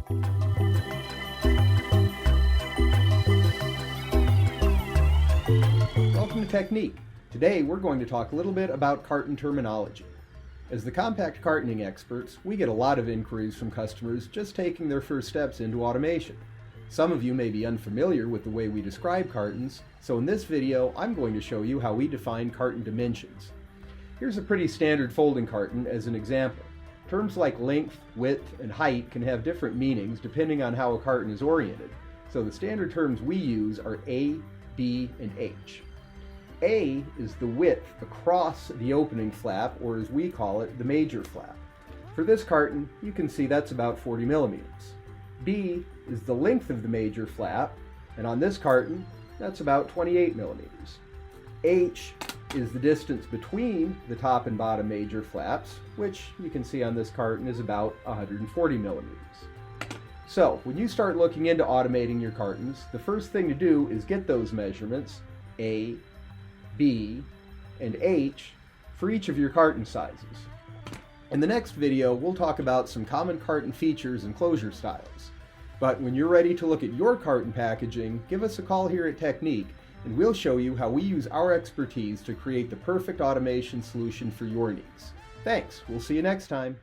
Welcome to Technik. Today we're going to talk a little bit about carton terminology. As the compact cartoning experts, we get a lot of inquiries from customers just taking their first steps into automation. Some of you may be unfamiliar with the way we describe cartons, so in this video I'm going to show you how we define carton dimensions. Here's a pretty standard folding carton as an example. Terms like length, width, and height can have different meanings depending on how a carton is oriented, so the standard terms we use are A, B, and H. A is the width across the opening flap, or as we call it, the major flap. For this carton, you can see that's about 40 millimeters. B is the length of the major flap, and on this carton, that's about 28 millimeters. H is the distance between the top and bottom major flaps, which you can see on this carton is about 140 millimeters. So, when you start looking into automating your cartons, the first thing to do is get those measurements, A, B, and H, for each of your carton sizes. In the next video, we'll talk about some common carton features and closure styles. But when you're ready to look at your carton packaging, give us a call here at Technik, and we'll show you how we use our expertise to create the perfect automation solution for your needs. Thanks, we'll see you next time.